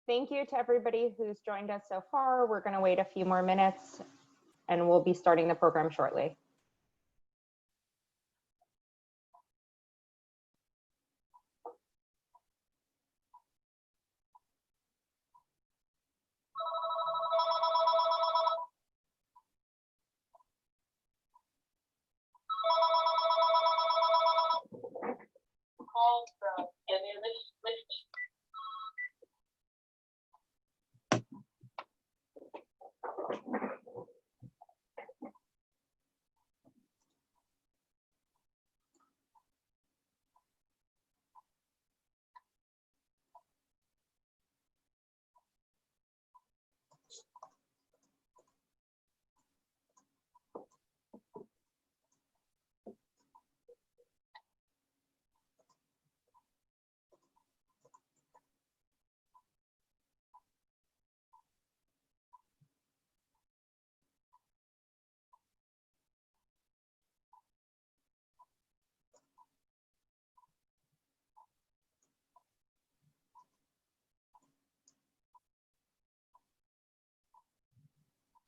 Thank you to everybody who's joined us so far. We're going to wait a few more minutes and we'll be starting the program shortly.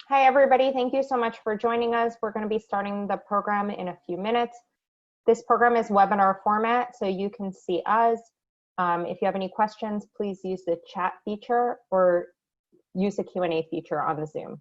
Hi, everybody. Thank you so much for joining us. We're going to be starting the program in a few minutes. This program is webinar format, so you can see us. If you have any questions, please use the chat feature or use the Q&A feature on the Zoom.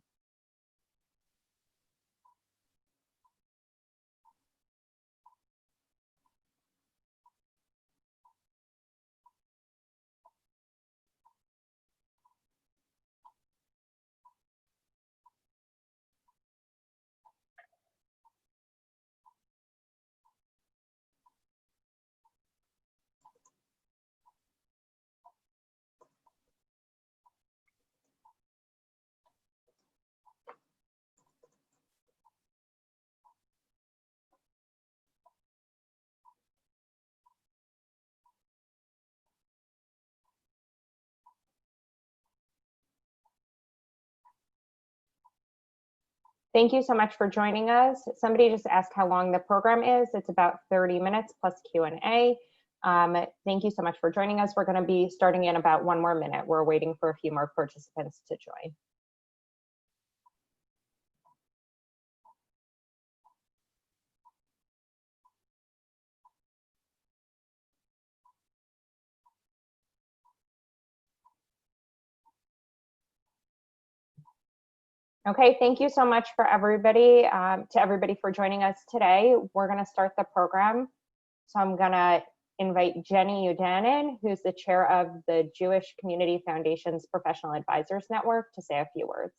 Thank you so much for joining us. Somebody just asked how long the program is. It's about 30 minutes plus Q&A. Thank you so much for joining us. We're going to be starting in about 1 more minute. We're waiting for a few more participants to join. Okay, thank you so much for everybody, for joining us today. We're going to start the program. So I'm going to invite Jenny Udanin, who's the chair of the Jewish Community Foundation's Professional Advisors Network, to say a few words.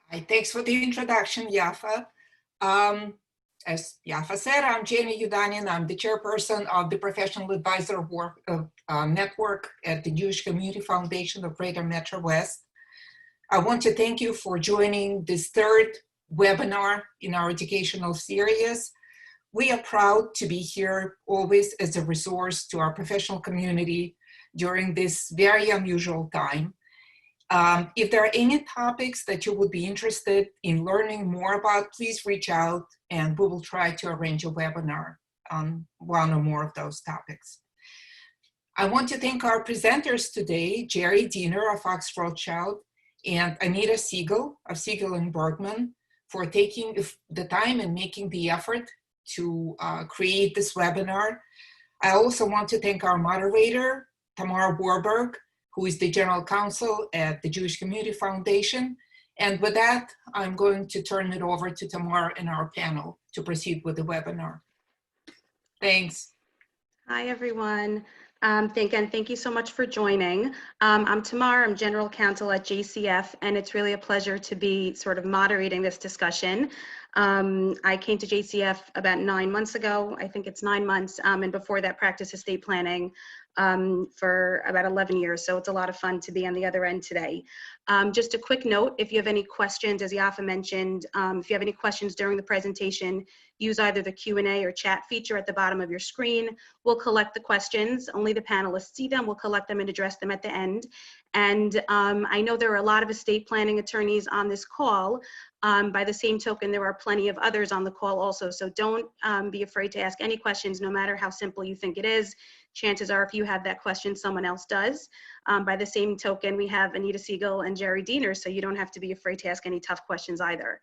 Hi, thanks for the introduction, Yafa. As Yafa said, I'm Jenny Udanin. I'm the chairperson of the Professional Advisor Network at the Jewish Community Foundation of Greater Metro West. I want to thank you for joining this third webinar in our educational series. We are proud to be here always as a resource to our professional community during this very unusual time. If there are any topics that you would be interested in learning more about, please reach out and we will try to arrange a webinar on one or more of those topics. I want to thank our presenters today, Jerry Diener of Fox Rothschild and Anita Siegel of Siegel and Bergman, for taking the time and making the effort to create this webinar. I also want to thank our moderator, Tamar Warburg, who is the General Counsel at the Jewish Community Foundation. And with that, I'm going to turn it over to Tamar and our panel to proceed with the webinar. Thanks. Hi, everyone. Thank you so much for joining. I'm Tamar, I'm General Counsel at JCF, and it's really a pleasure to be sort of moderating this discussion. I came to JCF about 9 months ago. I think it's 9 months, and before that practiced estate planning for about 11 years. So it's a lot of fun to be on the other end today. Just a quick note, if you have any questions, as Yafa mentioned, if you have any questions during the presentation, use either the Q&A or chat feature at the bottom of your screen. We'll collect the questions. Only the panelists see them. We'll collect them and address them at the end. And I know there are a lot of estate planning attorneys on this call. By the same token, there are plenty of others on the call also. So don't be afraid to ask any questions, no matter how simple you think it is. Chances are if you have that question, someone else does. By the same token, we have Anita Siegel and Jerry Diener, so you don't have to be afraid to ask any tough questions either.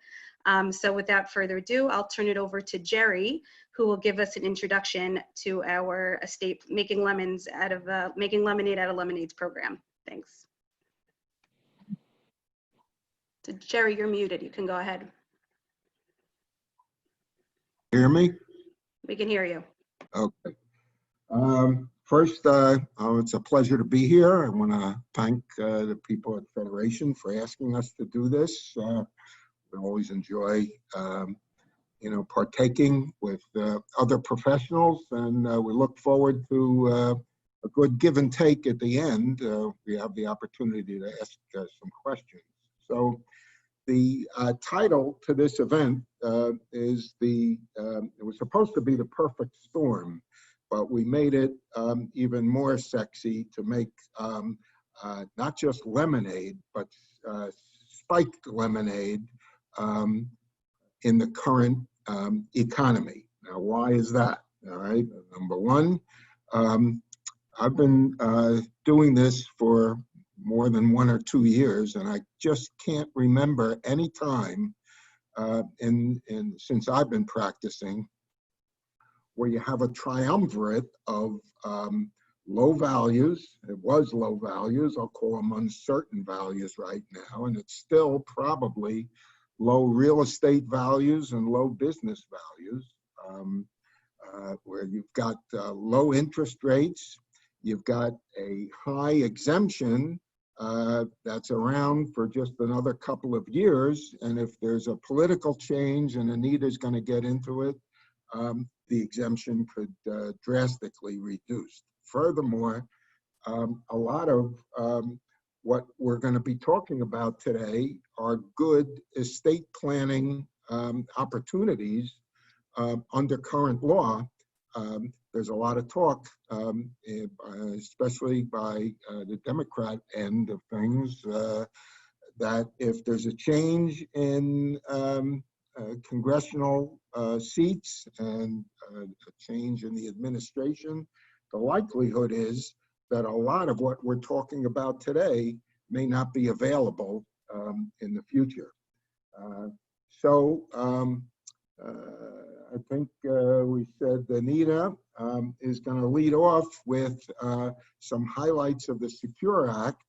So without further ado, I'll turn it over to Jerry, who will give us an introduction to our estate making lemonade out of lemonades program. Thanks. So Jerry, you're muted. You can go ahead. Hear me? We can hear you. Okay. First, it's a pleasure to be here. I want to thank the people at Federation for asking us to do this. We always enjoy, partaking with other professionals, and we look forward to a good give and take at the end. We have the opportunity to ask some questions. So the title to this event is it was supposed to be the perfect storm, but we made it even more sexy to make not just lemonade, but spiked lemonade in the current economy. Now, why is that? All right. Number one, I've been doing this for more than 1 or 2 years, and I just can't remember any time since I've been practicing where you have a triumvirate of low values. It was low values. I'll call them uncertain values right now, and it's still probably low real estate values and low business values, where you've got low interest rates. You've got a high exemption that's around for just another couple of years. And if there's a political change, and Anita's going to get into it, the exemption could drastically reduce. Furthermore, a lot of what we're going to be talking about today are good estate planning opportunities under current law. There's a lot of talk, especially by the Democrat end of things, that if there's a change in congressional seats and a change in the administration, the likelihood is that a lot of what we're talking about today may not be available in the future. I think we said Anita is going to lead off with some highlights of the Secure Act,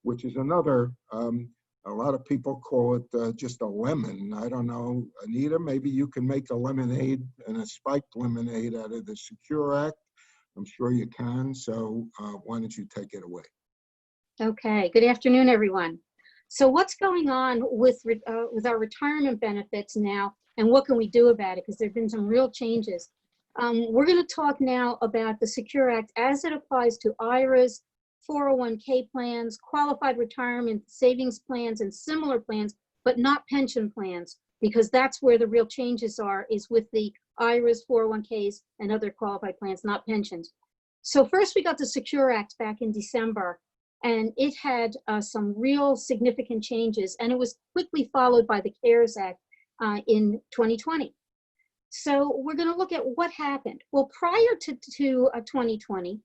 which is another, a lot of people call it just a lemon. I don't know, Anita, maybe you can make a lemonade and a spiked lemonade out of the Secure Act. I'm sure you can, so why don't you take it away? Okay, good afternoon, everyone. So what's going on with our retirement benefits now, and what can we do about it? Because there have been some real changes. We're going to talk now about the Secure Act as it applies to IRAs, 401k plans, qualified retirement savings plans, and similar plans, but not pension plans, because that's where the real changes are, is with the IRAs, 401ks, and other qualified plans, not pensions. So first we got the Secure Act back in December, and it had some real significant changes, and it was quickly followed by the CARES Act in 2020. So we're going to look at what happened. Well, prior to 2020,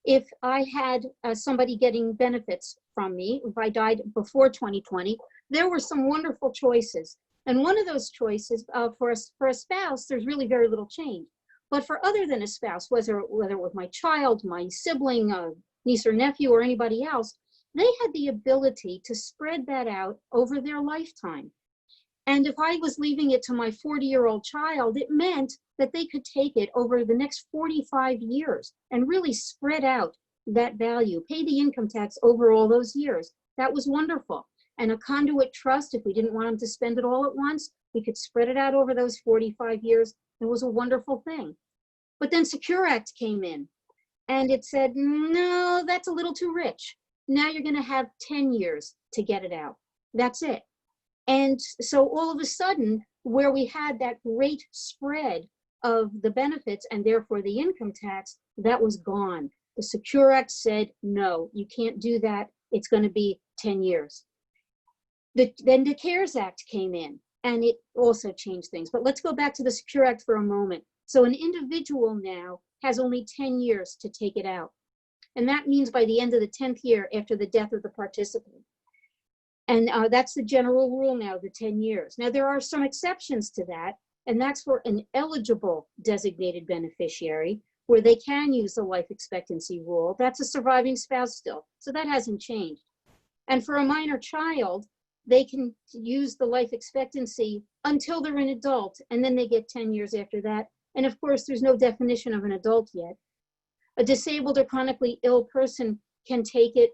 if I had somebody getting benefits from me, if I died before 2020, there were some wonderful choices. And one of those choices for a spouse, there's really very little change. But for other than a spouse, whether it was my child, my sibling, niece or nephew, or anybody else, they had the ability to spread that out over their lifetime. And if I was leaving it to my 40-year-old child, it meant that they could take it over the next 45 years and really spread out that value, pay the income tax over all those years. That was wonderful. And a conduit trust, if we didn't want them to spend it all at once, we could spread it out over those 45 years. It was a wonderful thing. But then Secure Act came in, and it said, no, that's a little too rich. Now you're going to have 10 years to get it out. That's it. And so all of a sudden, where we had that great spread of the benefits and therefore the income tax, that was gone. The Secure Act said, no, you can't do that. It's going to be 10 years. Then the CARES Act came in, and it also changed things. But let's go back to the Secure Act for a moment. So an individual now has only 10 years to take it out. And that means by the end of the 10th year after the death of the participant. And that's the general rule now, the 10 years. Now, there are some exceptions to that, and that's for an eligible designated beneficiary, where they can use the life expectancy rule. That's a surviving spouse still, so that hasn't changed. And for a minor child, they can use the life expectancy until they're an adult, and then they get 10 years after that. And of course, there's no definition of an adult yet. A disabled or chronically ill person can take it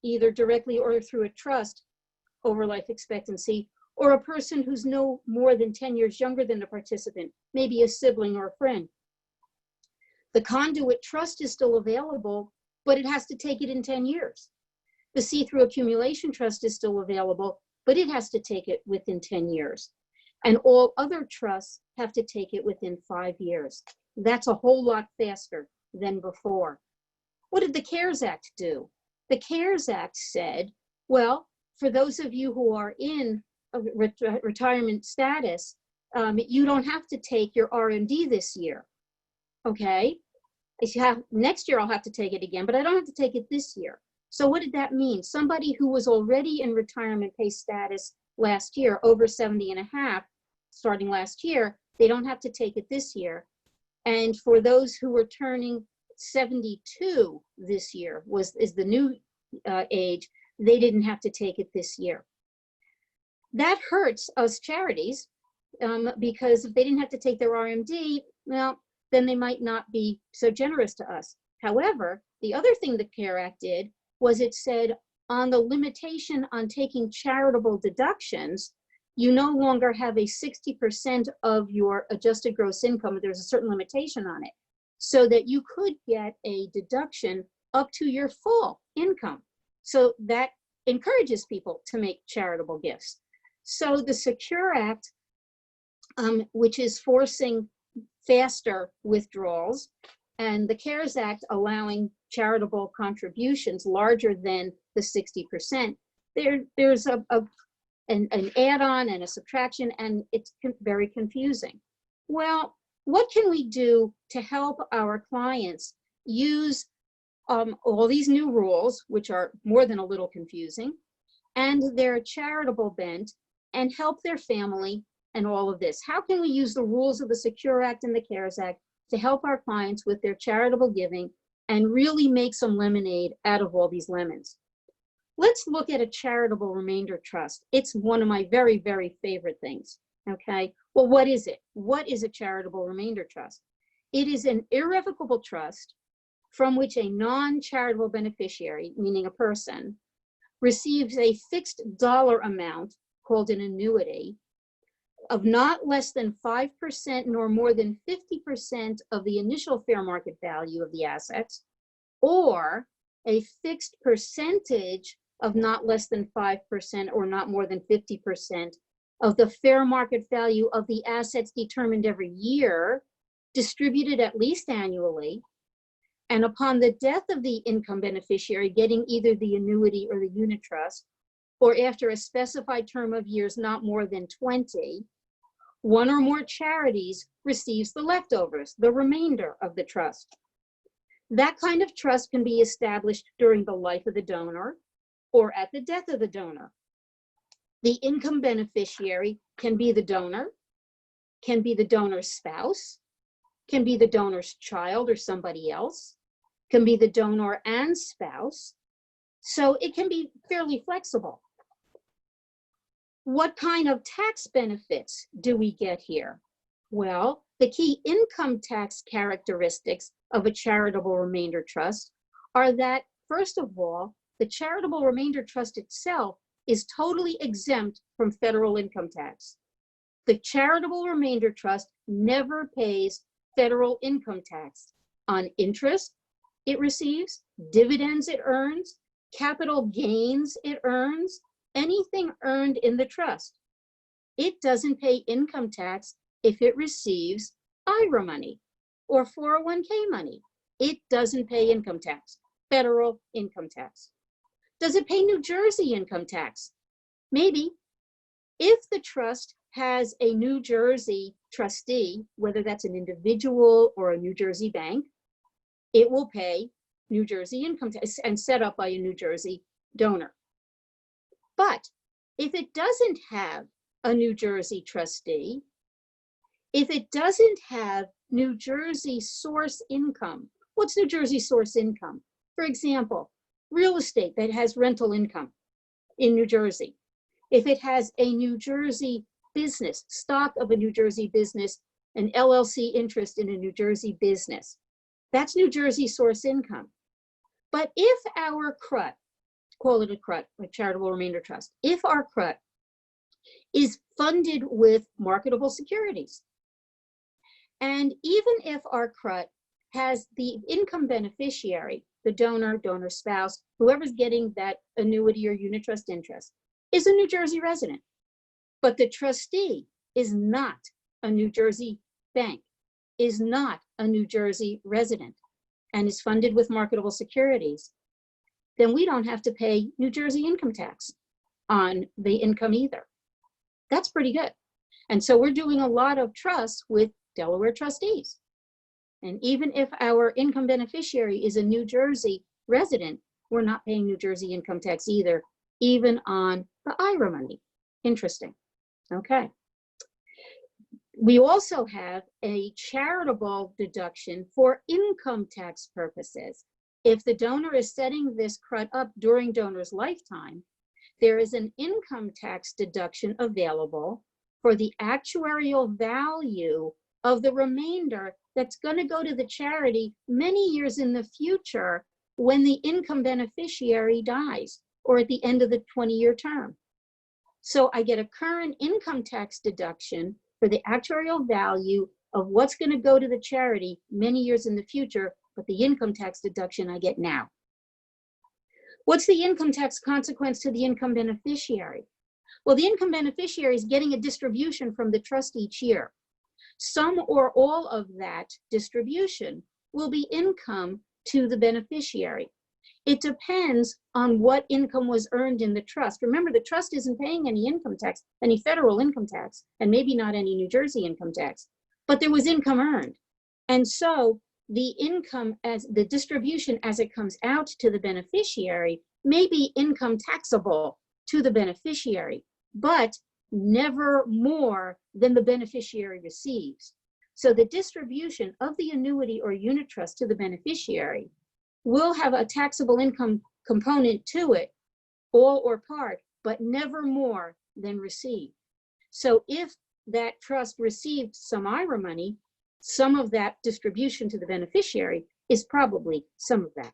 either directly or through a trust over life expectancy, or a person who's no more than 10 years younger than the participant, maybe a sibling or a friend. The conduit trust is still available, but it has to take it in 10 years. The see-through accumulation trust is still available, but it has to take it within 10 years. And all other trusts have to take it within 5 years. That's a whole lot faster than before. What did the CARES Act do? The CARES Act said, well, for those of you who are in a retirement status, you don't have to take your RMD this year, okay? If you have, next year I'll have to take it again, but I don't have to take it this year. So what did that mean? Somebody who was already in retirement pay status last year, over 70 and a half, starting last year, they don't have to take it this year. And for those who were turning 72 this year, is the new age, they didn't have to take it this year. That hurts us charities because if they didn't have to take their RMD, well, then they might not be so generous to us. However, the other thing the CARE Act did was it said on the limitation on taking charitable deductions, you no longer have a 60% of your adjusted gross income. There's a certain limitation on it, so that you could get a deduction up to your full income. So that encourages people to make charitable gifts. So the Secure Act, which is forcing faster withdrawals, and the CARES Act allowing charitable contributions larger than the 60%, there's an add-on and a subtraction, and it's very confusing. Well, what can we do to help our clients use all these new rules, which are more than a little confusing, and their charitable bent, and help their family and all of this? How can we use the rules of the Secure Act and the CARES Act to help our clients with their charitable giving and really make some lemonade out of all these lemons? Let's look at a charitable remainder trust. It's one of my very, very favorite things, okay? Well, what is it? What is a charitable remainder trust? It is an irrevocable trust from which a non-charitable beneficiary, meaning a person, receives a fixed dollar amount called an annuity of not less than 5% nor more than 50% of the initial fair market value of the assets, or a fixed percentage of not less than 5% or not more than 50% of the fair market value of the assets determined every year, distributed at least annually, and upon the death of the income beneficiary getting either the annuity or the unit trust, or after a specified term of years not more than 20, one or more charities receives the leftovers, the remainder of the trust. That kind of trust can be established during the life of the donor or at the death of the donor. The income beneficiary can be the donor, can be the donor's spouse, can be the donor's child or somebody else, can be the donor and spouse. So it can be fairly flexible. What kind of tax benefits do we get here? Well, the key income tax characteristics of a charitable remainder trust are that, first of all, the charitable remainder trust itself is totally exempt from federal income tax. The charitable remainder trust never pays federal income tax on interest it receives, dividends it earns, capital gains it earns, anything earned in the trust. It doesn't pay income tax if it receives IRA money or 401k money. It doesn't pay income tax, federal income tax. Does it pay New Jersey income tax? Maybe. If the trust has a New Jersey trustee, whether that's an individual or a New Jersey bank, it will pay New Jersey income tax and set up by a New Jersey donor. But if it doesn't have a New Jersey trustee, if it doesn't have New Jersey source income, what's New Jersey source income? For example, real estate that has rental income in New Jersey. If it has a New Jersey business, stock of a New Jersey business, an LLC interest in a New Jersey business, that's New Jersey source income. But if our CRUT, call it a CRUT, a charitable remainder trust, if our CRUT is funded with marketable securities, and even if our CRUT has the income beneficiary, the donor, donor spouse, whoever's getting that annuity or unit trust interest, is a New Jersey resident, but the trustee is not a New Jersey bank, is not a New Jersey resident, and is funded with marketable securities, then we don't have to pay New Jersey income tax on the income either. That's pretty good. And so we're doing a lot of trusts with Delaware trustees. And even if our income beneficiary is a New Jersey resident, we're not paying New Jersey income tax either, even on the IRA money. Interesting. Okay. We also have a charitable deduction for income tax purposes. If the donor is setting this CRUT up during donor's lifetime, there is an income tax deduction available for the actuarial value of the remainder that's going to go to the charity many years in the future when the income beneficiary dies or at the end of the 20-year term. So I get a current income tax deduction for the actuarial value of what's going to go to the charity many years in the future, but the income tax deduction I get now. What's the income tax consequence to the income beneficiary? Well, the income beneficiary is getting a distribution from the trust each year. Some or all of that distribution will be income to the beneficiary. It depends on what income was earned in the trust. Remember, the trust isn't paying any income tax, any federal income tax, and maybe not any New Jersey income tax, but there was income earned. And so the income as the distribution as it comes out to the beneficiary may be income taxable to the beneficiary, but never more than the beneficiary receives. So the distribution of the annuity or unit trust to the beneficiary will have a taxable income component to it, all or part, but never more than received. So if that trust received some IRA money, some of that distribution to the beneficiary is probably some of that.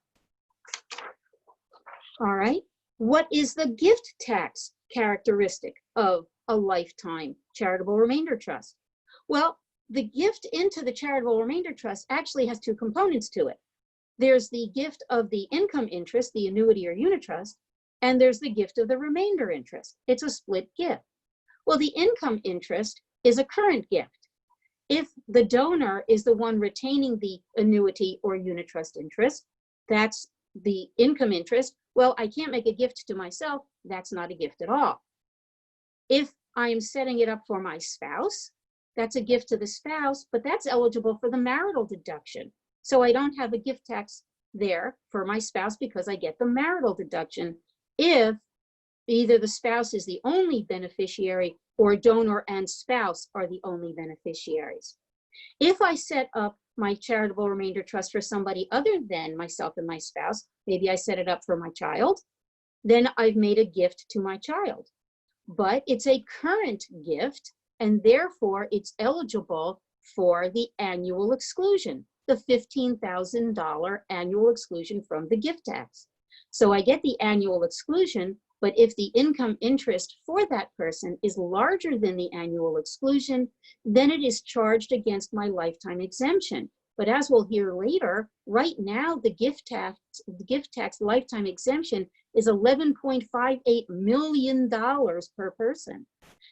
All right, what is the gift tax characteristic of a lifetime charitable remainder trust? Well, the gift into the charitable remainder trust actually has two components to it. There's the gift of the income interest, the annuity or unit trust, and there's the gift of the remainder interest. It's a split gift. Well, the income interest is a current gift. If the donor is the one retaining the annuity or unit trust interest, that's the income interest. Well, I can't make a gift to myself. That's not a gift at all. If I'm setting it up for my spouse, that's a gift to the spouse, but that's eligible for the marital deduction. So I don't have a gift tax there for my spouse because I get the marital deduction if either the spouse is the only beneficiary or donor and spouse are the only beneficiaries. If I set up my charitable remainder trust for somebody other than myself and my spouse, maybe I set it up for my child, then I've made a gift to my child. But it's a current gift, and therefore it's eligible for the annual exclusion, the $15,000 annual exclusion from the gift tax. So I get the annual exclusion, but if the income interest for that person is larger than the annual exclusion, then it is charged against my lifetime exemption. But as we'll hear later, right now the gift tax lifetime exemption is $11.58 million per person.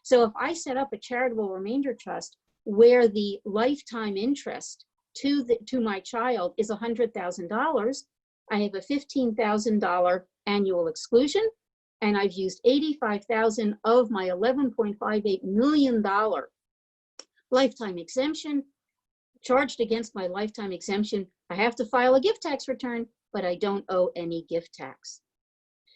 So if I set up a charitable remainder trust where the lifetime interest to my child is $100,000, I have a $15,000 annual exclusion, and I've used $85,000 of my $11.58 million lifetime exemption. Charged against my lifetime exemption, I have to file a gift tax return, but I don't owe any gift tax.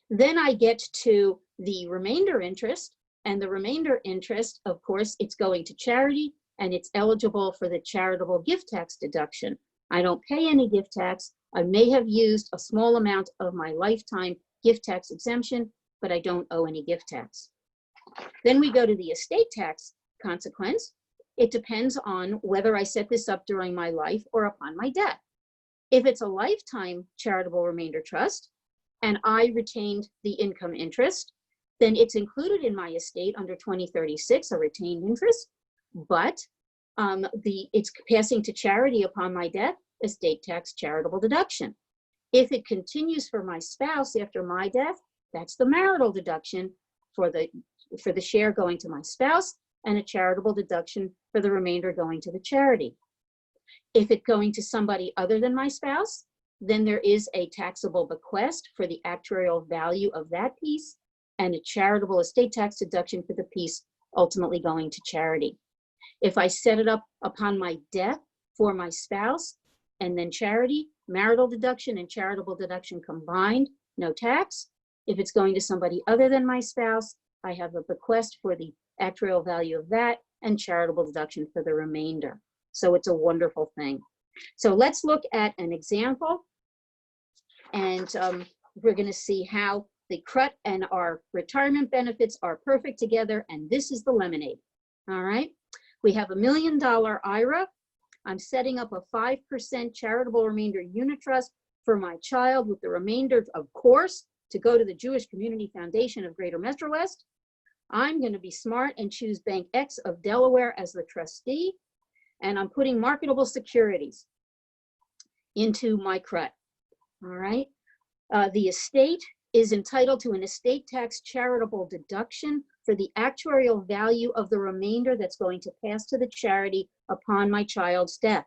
Then I get to the remainder interest, and the remainder interest, of course, it's going to charity, and it's eligible for the charitable gift tax deduction. I don't pay any gift tax. I may have used a small amount of my lifetime gift tax exemption, but I don't owe any gift tax. Then we go to the estate tax consequence. It depends on whether I set this up during my life or upon my death. If it's a lifetime charitable remainder trust, and I retained the income interest, then it's included in my estate under 2036, a retained interest, but it's passing to charity upon my death, estate tax charitable deduction. If it continues for my spouse after my death, that's the marital deduction for the share going to my spouse, and a charitable deduction for the remainder going to the charity. If it's going to somebody other than my spouse, then there is a taxable bequest for the actuarial value of that piece, and a charitable estate tax deduction for the piece ultimately going to charity. If I set it up upon my death for my spouse and then charity, marital deduction and charitable deduction combined, no tax. If it's going to somebody other than my spouse, I have a bequest for the actuarial value of that and charitable deduction for the remainder. So it's a wonderful thing. So let's look at an example, and we're going to see how the CRUT and our retirement benefits are perfect together, and this is the lemonade. All right, we have $1 million IRA. I'm setting up a 5% charitable remainder unit trust for my child, with the remainder, of course, to go to the Jewish Community Foundation of Greater Metro West. I'm going to be smart and choose Bank X of Delaware as the trustee, and I'm putting marketable securities into my CRUT. All right, the estate is entitled to an estate tax charitable deduction for the actuarial value of the remainder that's going to pass to the charity upon my child's death,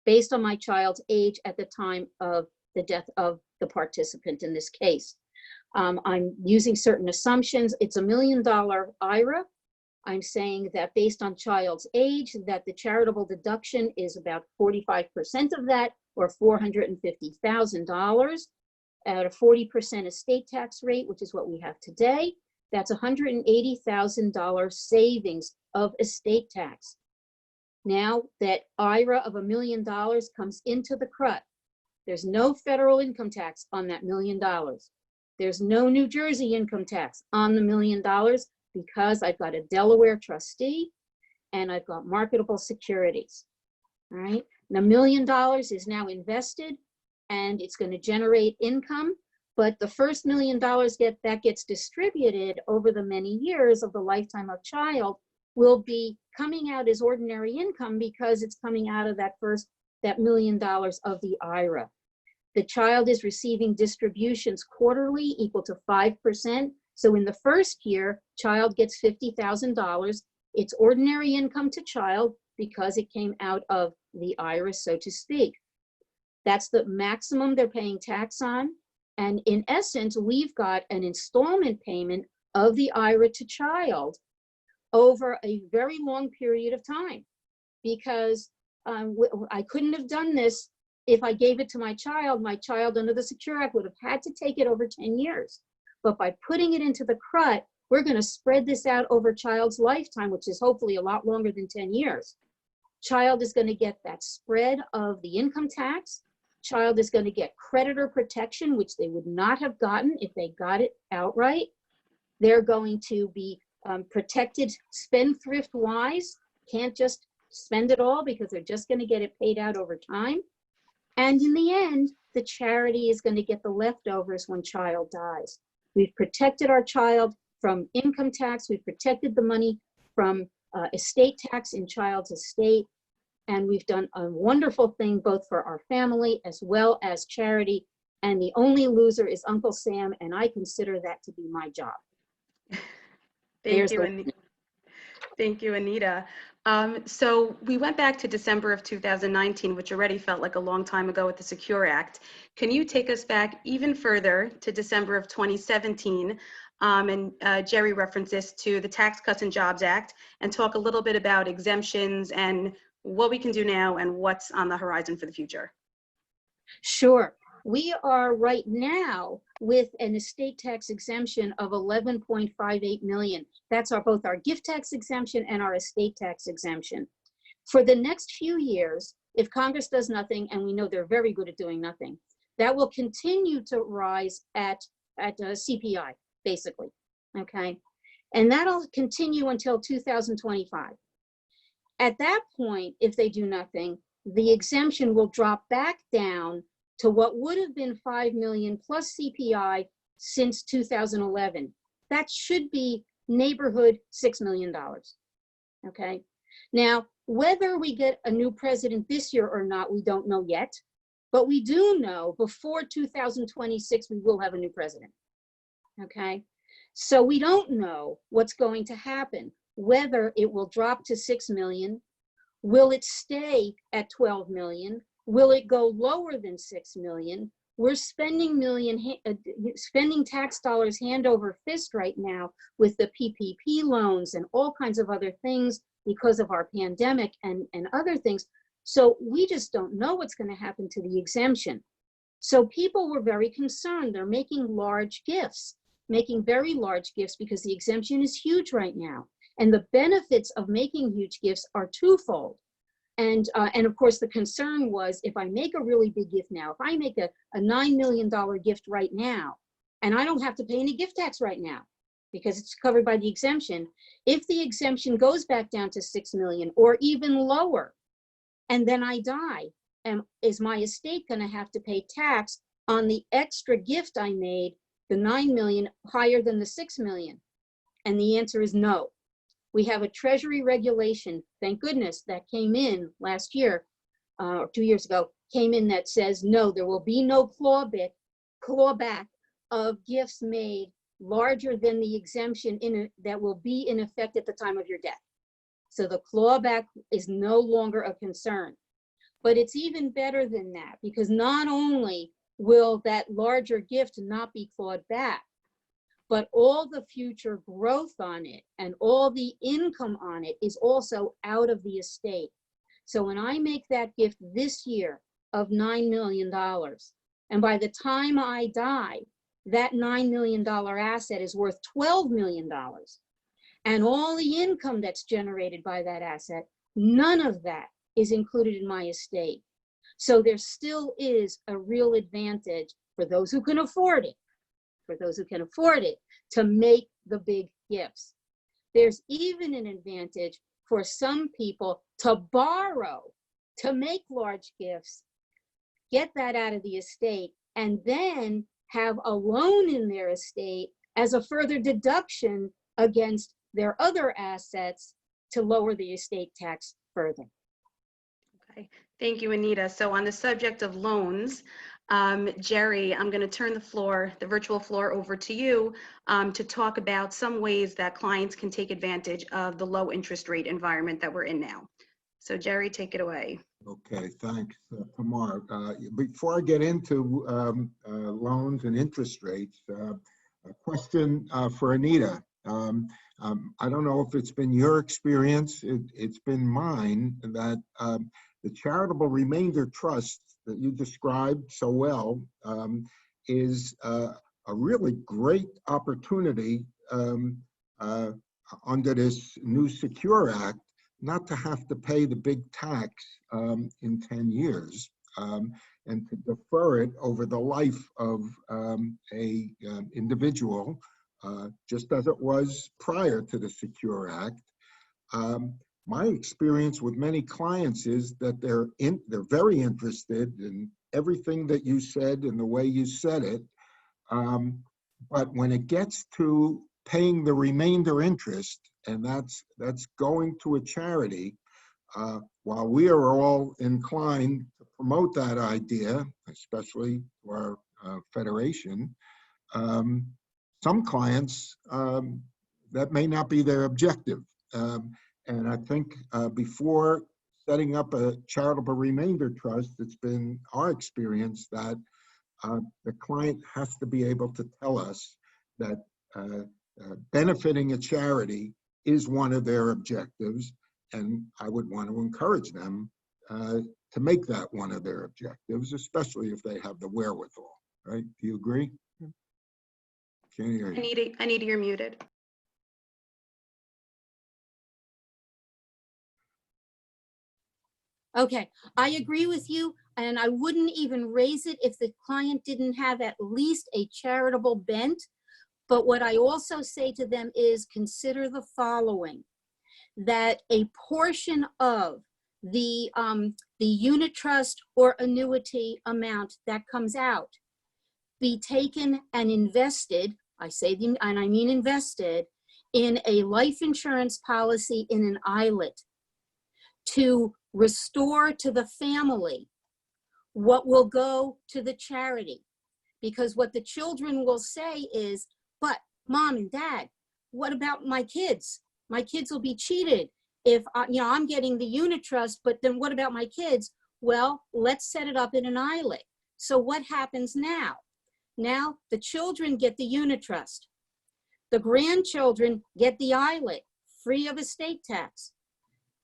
based on my child's age at the time of the death of the participant in this case. I'm using certain assumptions. It's $1 million IRA. I'm saying that based on child's age, that the charitable deduction is about 45% of that, or $450,000 at a 40% estate tax rate, which is what we have today. That's $180,000 savings of estate tax. Now that IRA of $1 million comes into the CRUT, there's no federal income tax on that $1 million. There's no New Jersey income tax on the $1 million, because I've got a Delaware trustee and I've got marketable securities. All right, the $1 million is now invested and it's going to generate income, but the first $1 million that gets distributed over the many years of the lifetime of child will be coming out as ordinary income, because it's coming out of that $1 million of the IRA. The child is receiving distributions quarterly equal to 5%. So in the first year, child gets $50,000. It's ordinary income to child because it came out of the IRA, so to speak. That's the maximum they're paying tax on. And in essence, we've got an installment payment of the IRA to child over a very long period of time, because I couldn't have done this if I gave it to my child. My child under the Secure Act would have had to take it over 10 years. But by putting it into the CRUT, we're going to spread this out over child's lifetime, which is hopefully a lot longer than 10 years. Child is going to get that spread of the income tax. Child is going to get creditor protection, which they would not have gotten if they got it outright. They're going to be protected spendthrift-wise. Can't just spend it all, because they're just going to get it paid out over time. And in the end, the charity is going to get the leftovers when child dies. We've protected our child from income tax. We've protected the money from estate tax in child's estate. And we've done a wonderful thing both for our family as well as charity. And the only loser is Uncle Sam, and I consider that to be my job. Thank you, Anita. So we went back to December of 2019, which already felt like a long time ago with the Secure Act. Can you take us back even further to December of 2017? And Jerry referenced this to the Tax Cuts and Jobs Act, and talk a little bit about exemptions and what we can do now and what's on the horizon for the future. Sure. We are right now with an estate tax exemption of 11.58 million. That's both our gift tax exemption and our estate tax exemption. For the next few years, if Congress does nothing, and we know they're very good at doing nothing, that will continue to rise at CPI, basically, okay? And that'll continue until 2025. At that point, if they do nothing, the exemption will drop back down to what would have been 5 million plus CPI since 2011. That should be neighborhood $6 million, okay? Now, whether we get a new president this year or not, we don't know yet, but we do know before 2026, we will have a new president, okay? So we don't know what's going to happen, whether it will drop to 6 million, will it stay at 12 million, will it go lower than 6 million? We're spending tax dollars hand over fist right now with the PPP loans and all kinds of other things because of our pandemic and other things. So we just don't know what's going to happen to the exemption. So people were very concerned. They're making large gifts, making very large gifts because the exemption is huge right now. And the benefits of making huge gifts are twofold. And of course, the concern was, if I make a really big gift now, if I make a $9 million gift right now, and I don't have to pay any gift tax right now because it's covered by the exemption, if the exemption goes back down to 6 million or even lower, and then I die, is my estate going to have to pay tax on the extra gift I made, the 9 million, higher than the 6 million? And the answer is no. We have a Treasury regulation, thank goodness, that came in last year, or 2 years ago, came in that says, no, there will be no clawback of gifts made larger than the exemption that will be in effect at the time of your death. So the clawback is no longer a concern. But it's even better than that, because not only will that larger gift not be clawed back, but all the future growth on it and all the income on it is also out of the estate. So when I make that gift this year of $9 million, and by the time I die, that $9 million asset is worth $12 million. And all the income that's generated by that asset, none of that is included in my estate. So there still is a real advantage for those who can afford it, to make the big gifts. There's even an advantage for some people to borrow, to make large gifts, get that out of the estate, and then have a loan in their estate as a further deduction against their other assets to lower the estate tax further. Okay, thank you, Anita. So on the subject of loans, Jerry, I'm going to turn the virtual floor over to you to talk about some ways that clients can take advantage of the low interest rate environment that we're in now. So Jerry, take it away. Okay, thanks, Tamar. Before I get into loans and interest rates, a question for Anita. I don't know if it's been your experience, it's been mine, that the charitable remainder trust that you described so well is a really great opportunity under this new Secure Act not to have to pay the big tax in 10 years and to defer it over the life of a individual, just as it was prior to the Secure Act. My experience with many clients is that they're very interested in everything that you said and the way you said it, but when it gets to paying the remainder interest, and that's going to a charity, while we are all inclined to promote that idea, especially to our federation, some clients, that may not be their objective. And I think before setting up a charitable remainder trust, it's been our experience that the client has to be able to tell us that benefiting a charity is one of their objectives, and I would want to encourage them to make that one of their objectives, especially if they have the wherewithal, right? Do you agree? Can't hear you. Anita, you're muted. Okay, I agree with you, and I wouldn't even raise it if the client didn't have at least a charitable bent. But what I also say to them is consider the following, that a portion of the unit trust or annuity amount that comes out be taken and invested, I say, and I mean invested, in a life insurance policy in an ILET to restore to the family what will go to the charity. Because what the children will say is, but mom and dad, what about my kids? My kids will be cheated if I'm getting the unit trust, but then what about my kids? Well, let's set it up in an ILET. So what happens now? Now the children get the unit trust. The grandchildren get the ILET, free of estate tax.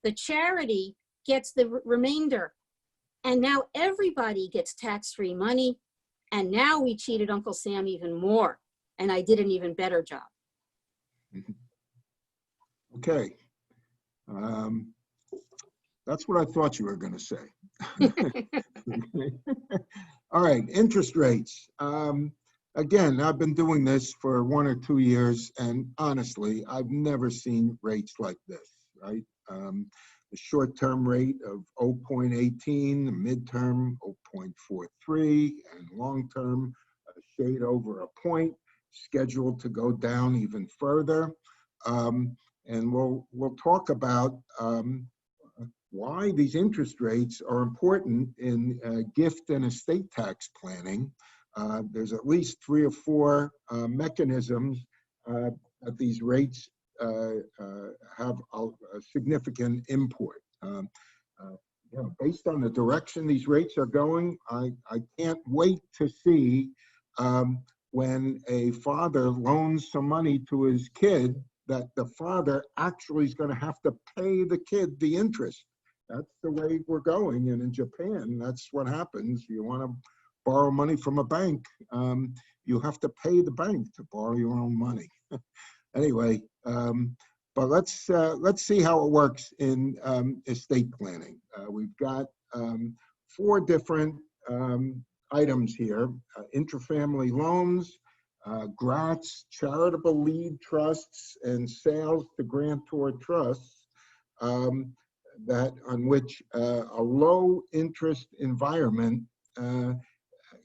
The charity gets the remainder. And now everybody gets tax-free money. And now we cheated Uncle Sam even more. And I did an even better job. Okay. That's what I thought you were going to say. All right, interest rates. Again, I've been doing this for 1 or 2 years, and honestly, I've never seen rates like this, right? The short-term rate of 0.18, the midterm 0.43, and long-term a shade over a point, scheduled to go down even further. And we'll talk about why these interest rates are important in gift and estate tax planning. There's at least 3 or 4 mechanisms that these rates have a significant import. Based on the direction these rates are going, I can't wait to see when a father loans some money to his kid, that the father actually is going to have to pay the kid the interest. That's the way we're going. And in Japan, that's what happens. You want to borrow money from a bank, you have to pay the bank to borrow your own money. Anyway, but let's see how it works in estate planning. We've got 4 different items here: intrafamily loans, grants, charitable lead trusts, and sales to grantor trusts, that on which a low interest environment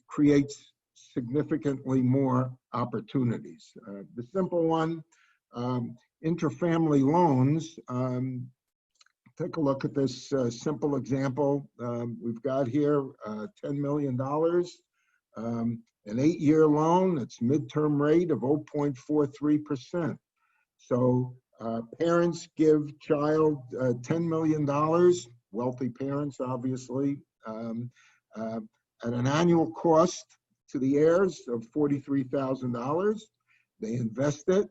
creates significantly more opportunities. The simple one, intrafamily loans. Take a look at this simple example. We've got here $10 million, an 8-year loan. It's midterm rate of 0.43%. So parents give child $10 million, wealthy parents, obviously, at an annual cost to the heirs of $43,000. They invest it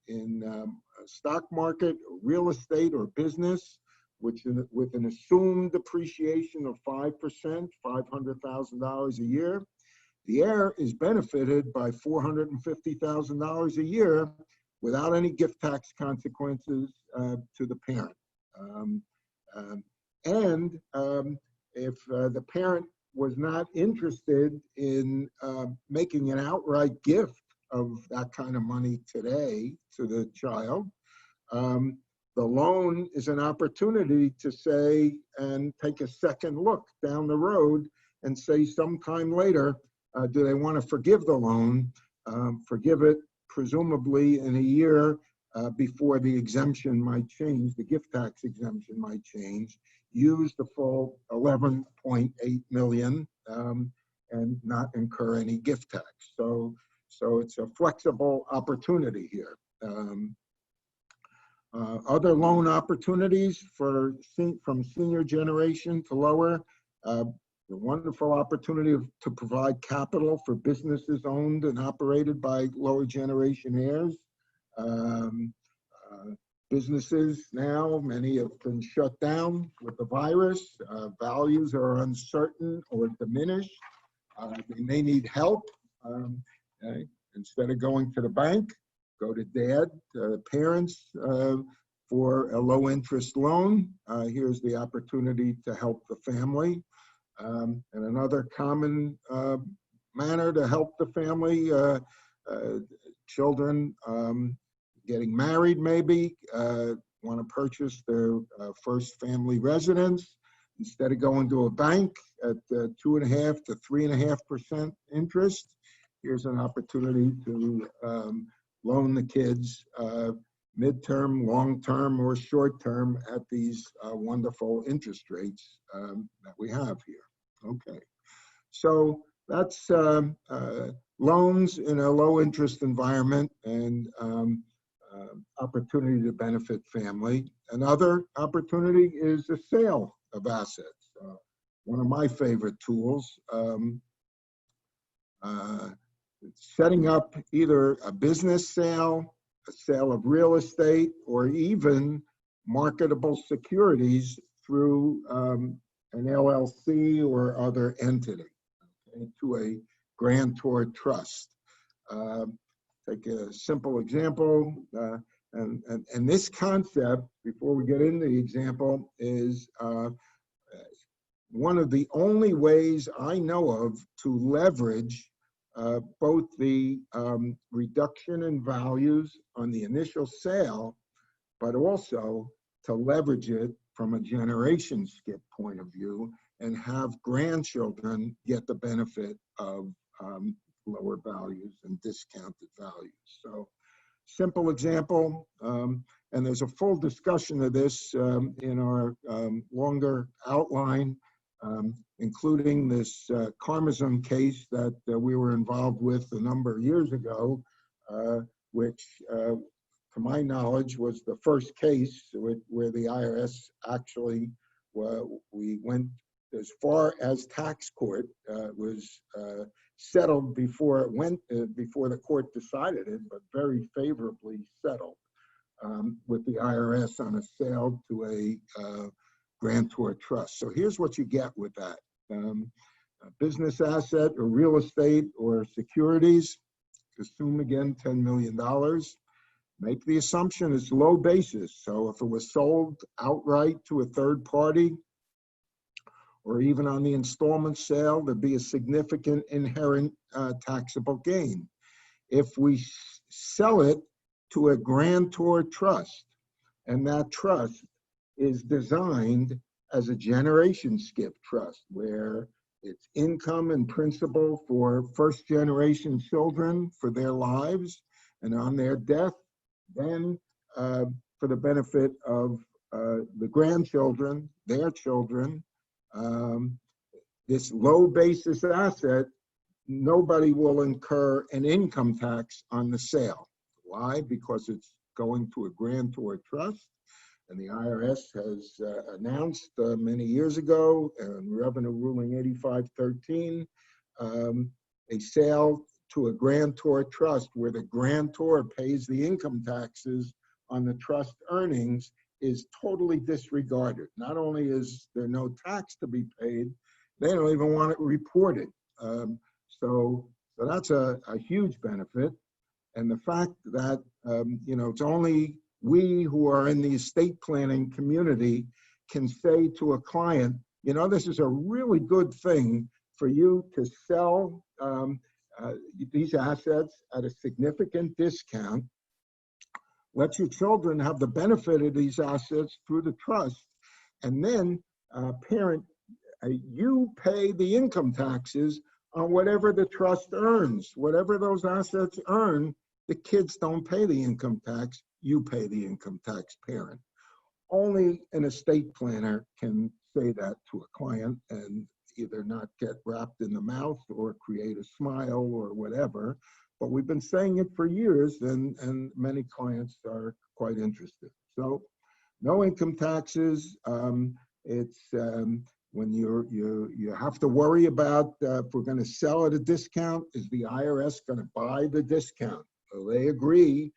in a stock market, or real estate, or business, which with an assumed depreciation of 5%, $500,000 a year. The heir is benefited by $450,000 a year without any gift tax consequences to the parent. If the parent was not interested in making an outright gift of that kind of money today to the child, the loan is an opportunity to say and take a second look down the road and say sometime later, do they want to forgive the loan, forgive it presumably in a year before the exemption might change, the gift tax exemption might change, use the full 11.8 million and not incur any gift tax. So it's a flexible opportunity here. Other loan opportunities from senior generation to lower, the wonderful opportunity to provide capital for businesses owned and operated by lower generation heirs. Businesses now, many have been shut down with the virus. Values are uncertain or diminished. They may need help. Instead of going to the bank, go to dad, parents, for a low interest loan. Here's the opportunity to help the family. And another common manner to help the family, children getting married maybe, want to purchase their first family residence. Instead of going to a bank at 2.5% to 3.5% interest, here's an opportunity to loan the kids midterm, long-term, or short-term at these wonderful interest rates that we have here. Okay, so that's loans in a low-interest environment and opportunity to benefit family. Another opportunity is the sale of assets. One of my favorite tools, setting up either a business sale, a sale of real estate, or even marketable securities through an LLC or other entity, okay, to a grantor trust. Take a simple example, and this concept, before we get into the example, is one of the only ways I know of to leverage both the reduction in values on the initial sale, but also to leverage it from a generation skip point of view and have grandchildren get the benefit of lower values and discounted values. So, simple example, and there's a full discussion of this in our longer outline, including this Karmazin case that we were involved with a number of years ago, which, to my knowledge, was the first case where the IRS actually, we went as far as tax court, was settled before it went, before the court decided it, but very favorably settled with the IRS on a sale to a grantor trust. So here's what you get with that. A business asset or real estate or securities, assume again $10 million. Make the assumption it's low basis. So if it was sold outright to a third party, or even on the installment sale, there'd be a significant inherent taxable gain. If we sell it to a grantor trust, and that trust is designed as a generation skip trust, where it's income and principal for first generation children for their lives, and on their death, then for the benefit of the grandchildren, their children, this low basis asset, nobody will incur an income tax on the sale. Why? Because it's going to a grantor trust, and the IRS has announced many years ago, in Revenue Ruling 8513, a sale to a grantor trust where the grantor pays the income taxes on the trust earnings is totally disregarded. Not only is there no tax to be paid, they don't even want it reported. So that's a huge benefit. And the fact that, it's only we who are in the estate planning community can say to a client, this is a really good thing for you to sell these assets at a significant discount. Let your children have the benefit of these assets through the trust, and then parent, you pay the income taxes on whatever the trust earns. Whatever those assets earn, the kids don't pay the income tax, you pay the income tax, parent. Only an estate planner can say that to a client and either not get wrapped in the mouth or create a smile or whatever. But we've been saying it for years, and many clients are quite interested. So no income taxes. It's when you have to worry about if we're going to sell at a discount, is the IRS going to buy the discount? Well, they agree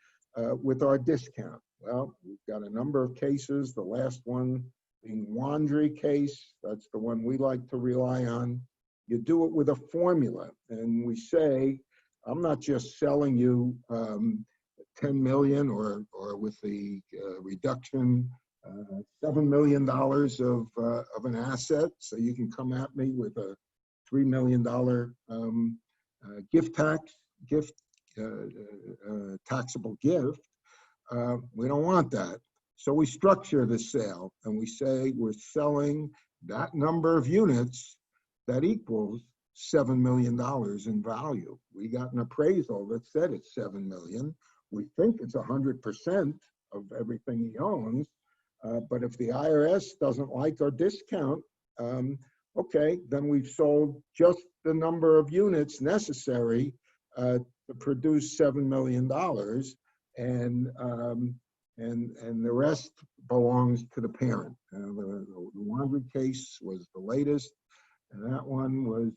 with our discount. Well, we've got a number of cases. The last one being Wandry case. That's the one we like to rely on. You do it with a formula, and we say, I'm not just selling you 10 million or with the reduction, $7 million of an asset. So you can come at me with a $3 million taxable gift. We don't want that. So we structure the sale and we say we're selling that number of units that equals $7 million in value. We got an appraisal that said it's $7 million. We think it's 100% of everything he owns. But if the IRS doesn't like our discount, okay, then we've sold just the number of units necessary to produce $7 million, and the rest belongs to the parent. The Wandry case was the latest, and that one was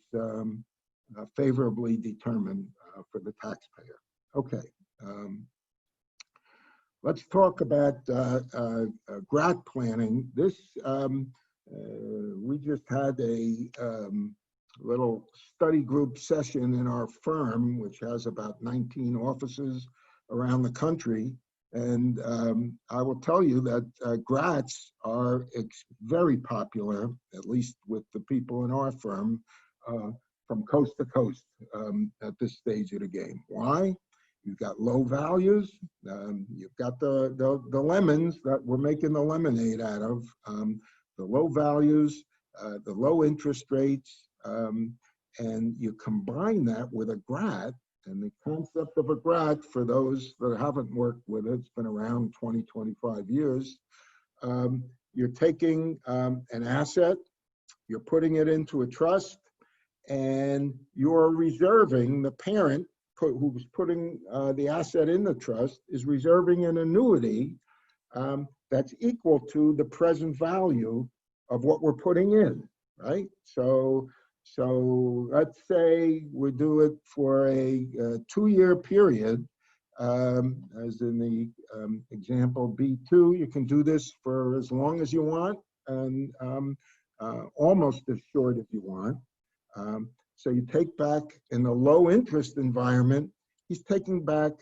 favorably determined for the taxpayer. Okay. Let's talk about GRAT planning. This, we just had a little study group session in our firm, which has about 19 offices around the country. And I will tell you that GRATs are very popular, at least with the people in our firm, from coast to coast at this stage of the game. Why? You've got low values. You've got the lemons that we're making the lemonade out of. The low values, the low interest rates, and you combine that with a GRAT. And the concept of a GRAT, for those that haven't worked with it, it's been around 20, 25 years. You're taking an asset, you're putting it into a trust, and you're reserving, the parent who's putting the asset in the trust is reserving an annuity that's equal to the present value of what we're putting in, right? So let's say we do it for a 2-year period, as in the example B2. You can do this for as long as you want and almost as short as you want. So you take back in the low interest environment, he's taking back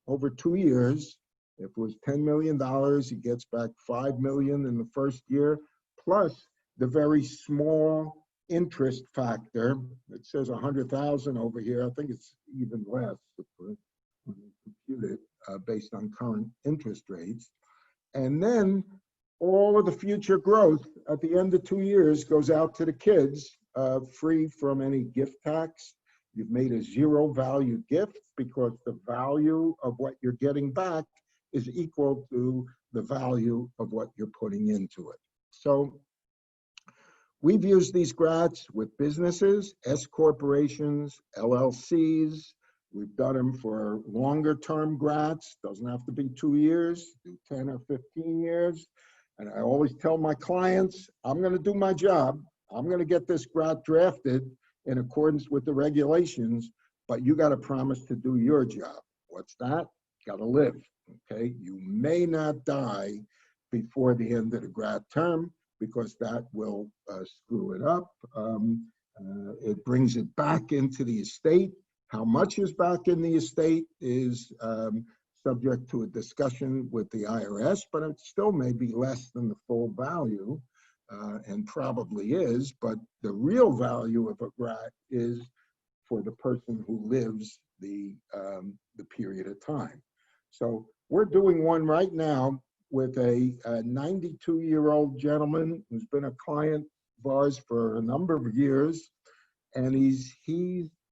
over 2 years. If it was $10 million, he gets back $5 million in the first year, plus the very small interest factor. It says 100,000 over here. I think it's even less when you compute it based on current interest rates. And then all of the future growth at the end of 2 years goes out to the kids, free from any gift tax. You've made a zero value gift because the value of what you're getting back is equal to the value of what you're putting into it. So we've used these GRATs with businesses, S corporations, LLCs. We've done them for longer term GRATs. Doesn't have to be 2 years, do 10 or 15 years. And I always tell my clients, I'm going to do my job. I'm going to get this GRAT drafted in accordance with the regulations, but you got to promise to do your job. What's that? Got to live, okay? You may not die before the end of the GRAT term because that will screw it up. It brings it back into the estate. How much is back in the estate is subject to a discussion with the IRS, but it still may be less than the full value. And probably is, but the real value of a GRAT is for the person who lives the period of time. So we're doing one right now with a 92-year-old gentleman who's been a client of ours for a number of years, and he's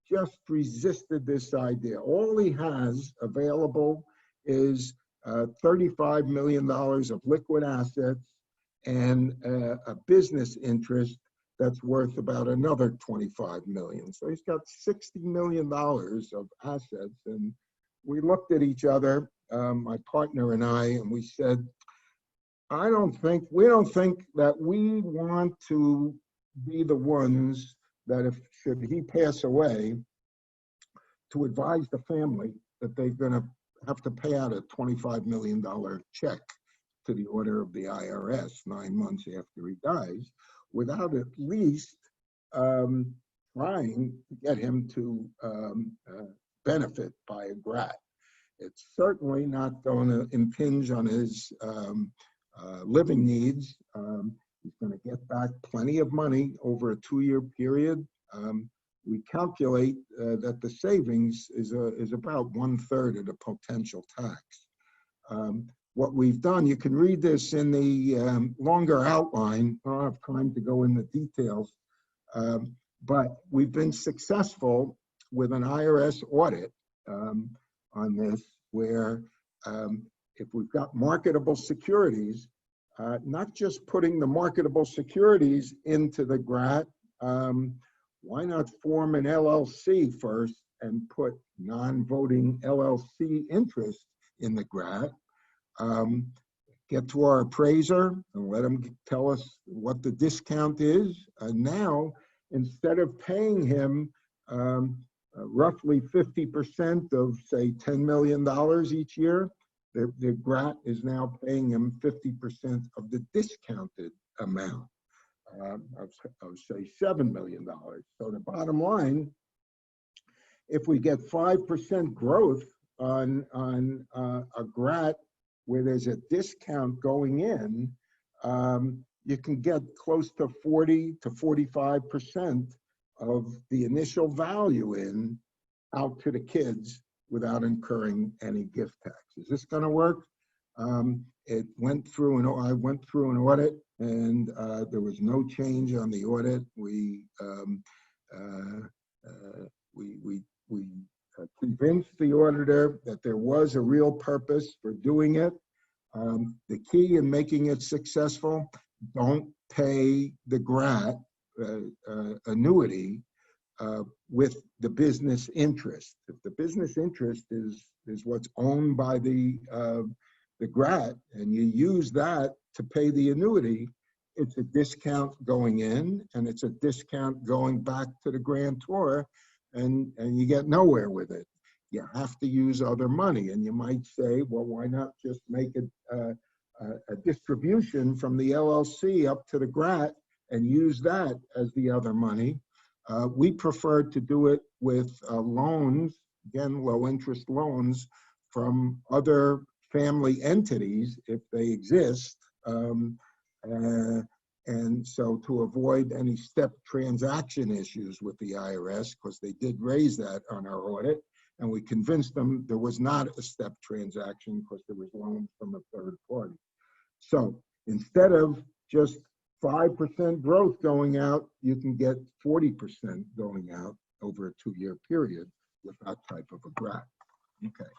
just resisted this idea. All he has available is $35 million of liquid assets and a business interest that's worth about another 25 million. So he's got $60 million of assets. And we looked at each other, my partner and I, and we said, we don't think that we want to be the ones that if, should he pass away, to advise the family that they're going to have to pay out a $25 million check to the order of the IRS 9 months after he dies, without at least trying to get him to benefit by a grat. It's certainly not going to impinge on his living needs. He's going to get back plenty of money over a 2-year period. We calculate that the savings is about 1/3 of the potential tax. What we've done, you can read this in the longer outline. I don't have time to go into details, but we've been successful with an IRS audit on this, where if we've got marketable securities, not just putting the marketable securities into the grat, why not form an LLC first and put non-voting LLC interest in the grat, get to our appraiser and let him tell us what the discount is. And now, instead of paying him roughly 50% of, say, $10 million each year, the grat is now paying him 50% of the discounted amount of say, $7 million. So the bottom line, if we get 5% growth on a grat where there's a discount going in, you can get close to 40 to 45% of the initial value in out to the kids without incurring any gift tax. Is this going to work? It went through I went through an audit, and there was no change on the audit. We convinced the auditor that there was a real purpose for doing it. The key in making it successful, don't pay the grat annuity with the business interest. If the business interest is what's owned by the grat, and you use that to pay the annuity, it's a discount going in and it's a discount going back to the grantor, and you get nowhere with it. You have to use other money, and you might say, well, why not just make a distribution from the LLC up to the grat and use that as the other money? We prefer to do it with loans, again, low interest loans from other family entities if they exist. And so to avoid any step transaction issues with the IRS, because they did raise that on our audit, and we convinced them there was not a step transaction because there was loans from a third party. So instead of just 5% growth going out, you can get 40% going out over a 2-year period with that type of a graph. Okay,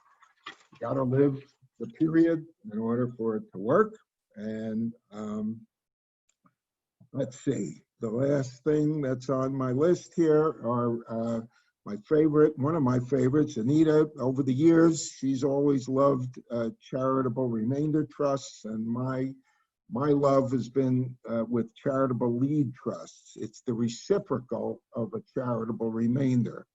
you gotta live the period in order for it to work. And let's see, the last thing that's on my list here are one of my favorites, Anita. Over the years, she's always loved charitable remainder trusts, and my love has been with charitable lead trusts. It's the reciprocal of a charitable remainder.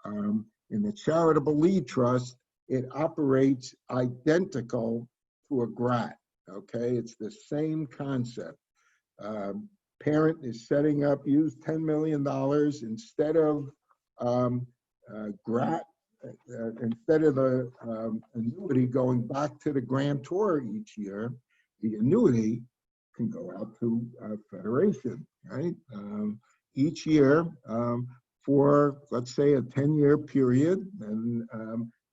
In the charitable lead trust, it operates identical to a grat, okay? It's the same concept. Parent is setting up, use $10 million instead of grat, instead of the annuity going back to the grantor each year, the annuity can go out to a federation, right? Each year for, let's say, a 10-year period, and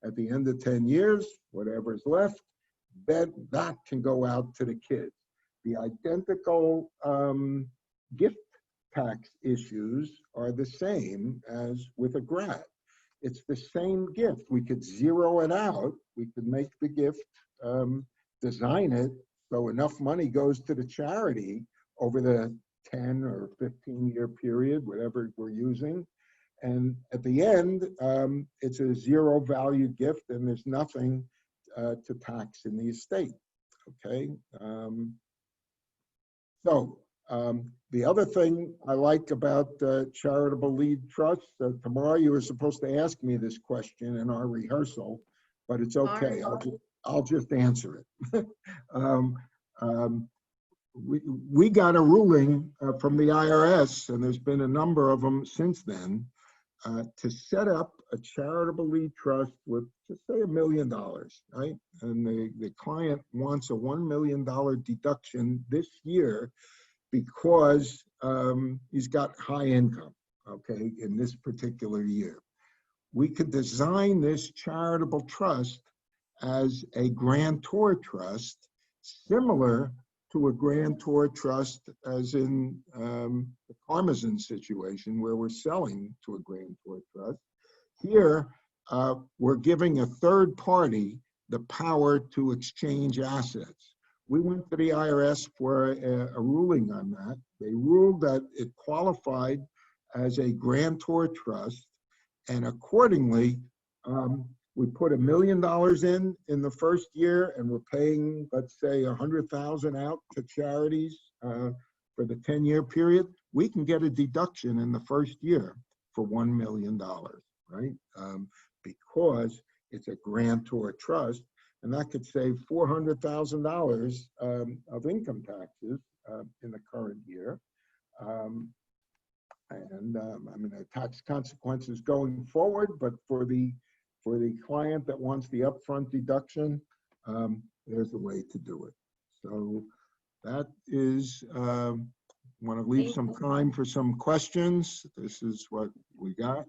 at the end of 10 years, whatever's left, that can go out to the kids. The identical gift tax issues are the same as with a grat. It's the same gift. We could zero it out. We could make the gift, design it so enough money goes to the charity over the 10 or 15-year period, whatever we're using. And at the end, it's a zero value gift, and there's nothing to tax in the estate, okay? So the other thing I like about charitable lead trusts, tomorrow you were supposed to ask me this question in our rehearsal, but it's okay. I'll just answer it. We got a ruling from the IRS, and there's been a number of them since then, to set up a charitable lead trust with, just say, $1 million, right? And the client wants a $1 million deduction this year because he's got high income, okay, in this particular year. We could design this charitable trust as a grantor trust, similar to a grantor trust as in the Karmazin situation where we're selling to a grantor trust. Here, we're giving a third party the power to exchange assets. We went to the IRS for a ruling on that. They ruled that it qualified as a grantor trust, and accordingly, we put $1 million in the first year, and we're paying, let's say, $100,000 out to charities for the 10-year period. We can get a deduction in the first year for $1 million, right? Because it's a grantor trust, and that could save $400,000 of income taxes in the current year. I mean, the tax consequences going forward, but for the client that wants the upfront deduction, there's a way to do it. So that is, want to leave some time for some questions. This is what we got.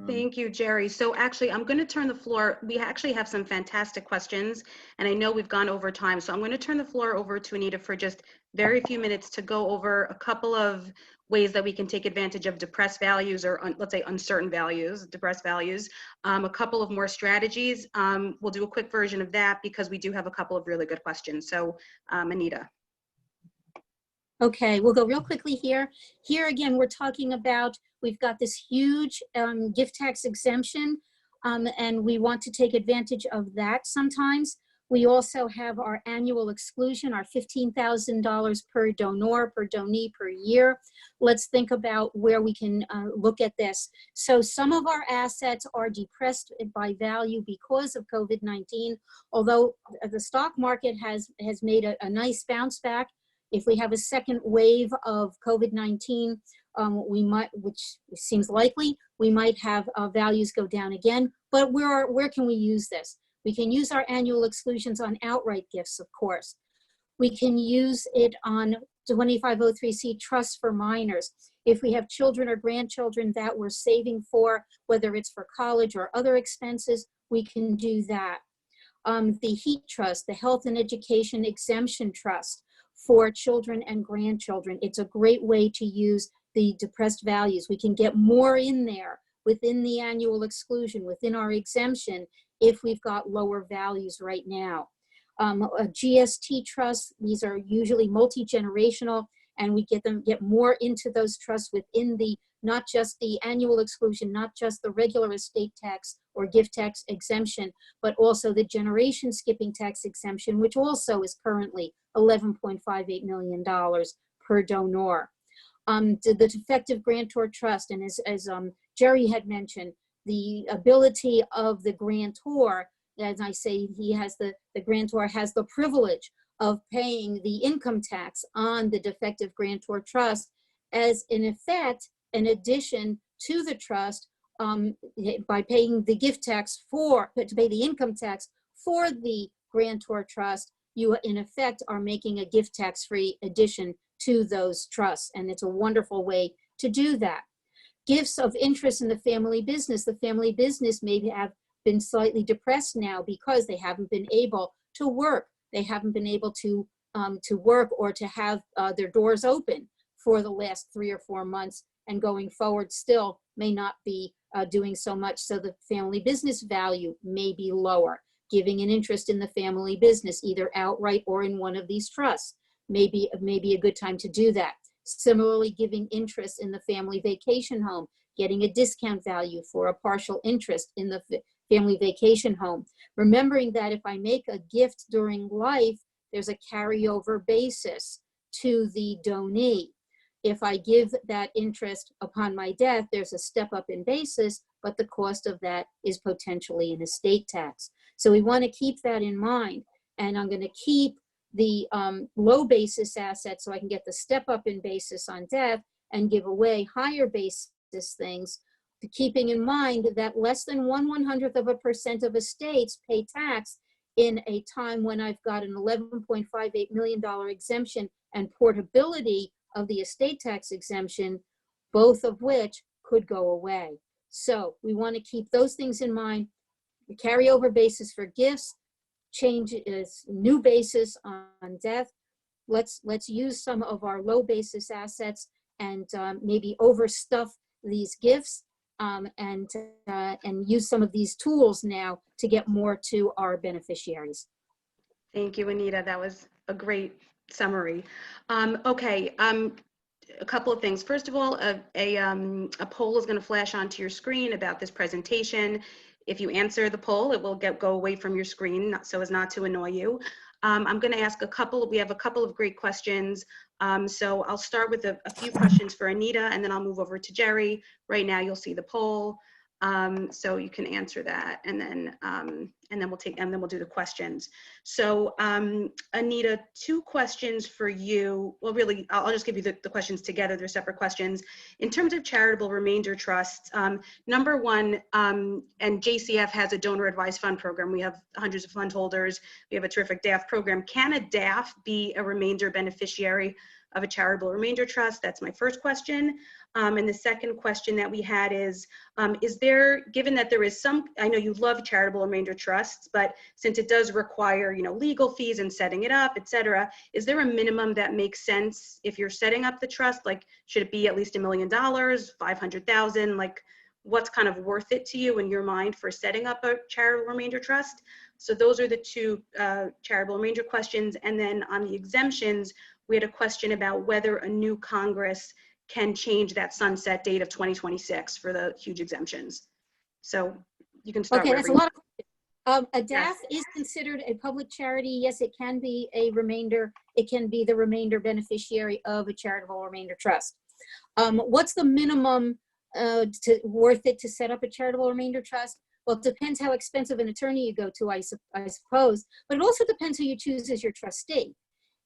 Thank you, Jerry. So actually, I'm going to turn the floor. We actually have some fantastic questions, and I know we've gone over time. So I'm going to turn the floor over to Anita for just very few minutes to go over a couple of ways that we can take advantage of depressed values, or let's say uncertain values, depressed values, a couple of more strategies. We'll do a quick version of that because we do have a couple of really good questions. So Anita. Okay, we'll go real quickly here. Here again, we're talking about, we've got this huge gift tax exemption, and we want to take advantage of that sometimes. We also have our annual exclusion, our $15,000 per donor, per donee per year. Let's think about where we can look at this. So some of our assets are depressed by value because of COVID-19, although the stock market has made a nice bounce back. If we have a second wave of COVID-19, we might, which seems likely, we might have values go down again. But where can we use this? We can use our annual exclusions on outright gifts, of course. We can use it on 2503C trusts for minors. If we have children or grandchildren that we're saving for, whether it's for college or other expenses, we can do that. The HEAT trust, the Health and Education Exemption Trust, for children and grandchildren. It's a great way to use the depressed values. We can get more in there within the annual exclusion, within our exemption, if we've got lower values right now. A GST trust, these are usually multi-generational, and we get more into those trusts within the, not just the annual exclusion, not just the regular estate tax or gift tax exemption, but also the generation skipping tax exemption, which also is currently $11.58 million per donor. The defective grantor trust, and as Jerry had mentioned, the ability of the grantor, as I say, the grantor has the privilege of paying the income tax on the defective grantor trust as, in effect, an addition to the trust by paying the gift tax to pay the income tax for the grantor trust. You, in effect, are making a gift tax-free addition to those trusts, and it's a wonderful way to do that. Gifts of interest in the family business. The family business may have been slightly depressed now because they haven't been able to work. They haven't been able to work or to have their doors open for the last 3 or 4 months, and going forward still may not be doing so much. So the family business value may be lower. Giving an interest in the family business, either outright or in one of these trusts, may be a good time to do that. Similarly, giving interest in the family vacation home, getting a discount value for a partial interest in the family vacation home. Remembering that if I make a gift during life, there's a carryover basis to the donee. If I give that interest upon my death, there's a step up in basis, but the cost of that is potentially an estate tax. So we want to keep that in mind. And I'm going to keep the low basis assets so I can get the step up in basis on death and give away higher basis things, keeping in mind that less than 1/100% of estates pay tax in a time when I've got an $11.58 million exemption and portability of the estate tax exemption, both of which could go away. So we want to keep those things in mind. The carryover basis for gifts, change is new basis on death. Let's use some of our low basis assets and maybe overstuff these gifts and use some of these tools now to get more to our beneficiaries. Thank you, Anita. That was a great summary. Okay, a couple of things. First of all, a poll is going to flash onto your screen about this presentation. If you answer the poll, it will go away from your screen so as not to annoy you. I'm going to ask we have a couple of great questions. So I'll start with a few questions for Anita, and then I'll move over to Jerry. Right now, you'll see the poll, so you can answer that, and then we'll do the questions. So Anita, two questions for you. Well, really, I'll just give you the questions together. They're separate questions. In terms of charitable remainder trusts, number one, and JCF has a donor advised fund program. We have hundreds of fund holders. We have a terrific DAF program. Can a DAF be a remainder beneficiary of a charitable remainder trust? That's my first question. And the second question that we had is there, given that there is some, I know you love charitable remainder trusts, but since it does require, legal fees and setting it up, et cetera, is there a minimum that makes sense if you're setting up the trust? Like, should it be at least $1 million, 500,000? Like, what's kind of worth it to you in your mind for setting up a charitable remainder trust? So those are the two charitable remainder questions. And then on the exemptions, we had a question about whether a new Congress can change that sunset date of 2026 for the huge exemptions. So you can start. Okay, that's a lot of questions. A DAF Yes. is considered a public charity. Yes, it can be a remainder. It can be the remainder beneficiary of a charitable remainder trust. What's the minimum worth it to set up a charitable remainder trust? Well, it depends how expensive an attorney you go to, I suppose, but it also depends who you choose as your trustee.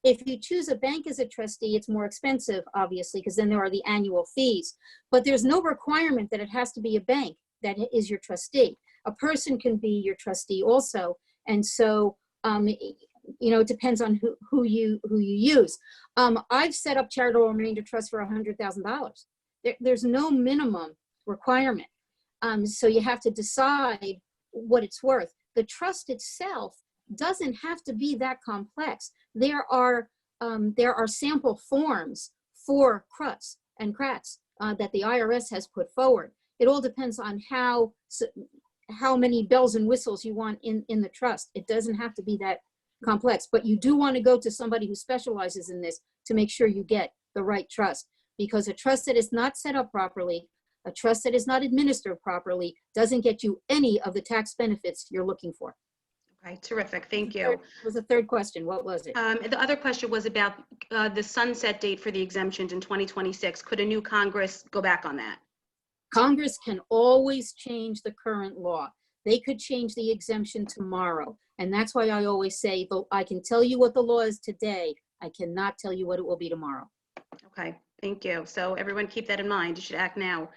If you choose a bank as a trustee, it's more expensive, obviously, because then there are the annual fees. But there's no requirement that it has to be a bank that is your trustee. A person can be your trustee also. And so, it depends on who you use. I've set up charitable remainder trust for $100,000. There's no minimum requirement. So you have to decide what it's worth. The trust itself doesn't have to be that complex. There are sample forms for CRUTs and CRATs that the IRS has put forward. It all depends on how many bells and whistles you want in the trust. It doesn't have to be that complex, but you do want to go to somebody who specializes in this to make sure you get the right trust, because a trust that is not set up properly, a trust that is not administered properly, doesn't get you any of the tax benefits you're looking for. Okay, terrific. Thank you. There was a third question. What was it? The other question was about the sunset date for the exemptions in 2026. Could a new Congress go back on that? Congress can always change the current law. They could change the exemption tomorrow. And that's why I always say, I can tell you what the law is today. I cannot tell you what it will be tomorrow. Okay, thank you. So everyone keep that in mind. You should act now.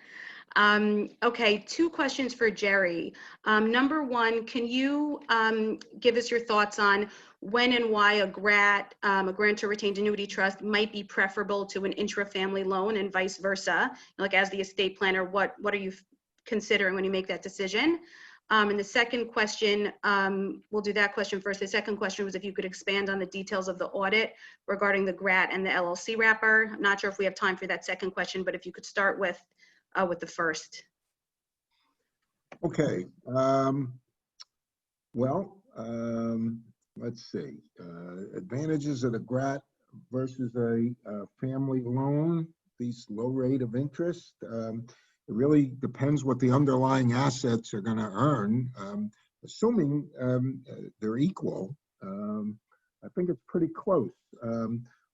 Okay, two questions for Jerry. Number one, can you give us your thoughts on when and why a grant or retained annuity trust might be preferable to an intra-family loan and vice versa? Like, as the estate planner, what are you considering when you make that decision? And the second question, we'll do that question first. The second question was if you could expand on the details of the audit regarding the GRAT and the LLC wrapper. I'm not sure if we have time for that second question, but if you could start with the first. Okay. Let's see. Advantages of the GRAT versus a family loan, these low rate of interest. It really depends what the underlying assets are going to earn. Assuming they're equal, I think it's pretty close.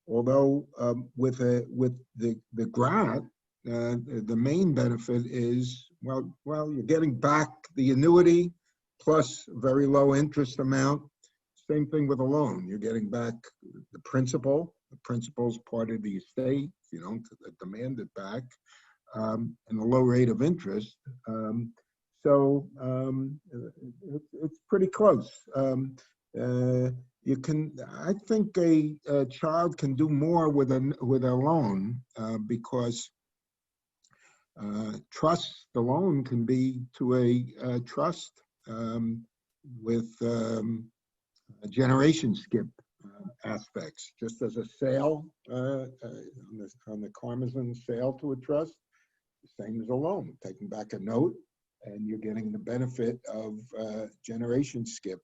although with the grant, the main benefit is, well, you're getting back the annuity plus very low interest amount. Same thing with a loan. You're getting back the principal. The principal's part of the estate. You don't demand it back, and the low rate of interest. So it's pretty close. You can, I think a child can do more with a loan because trust, the loan can be to a trust with a generation skip aspects, just as a sale on the Carmazine sale to a trust, the same as a loan, taking back a note, and you're getting the benefit of generation skip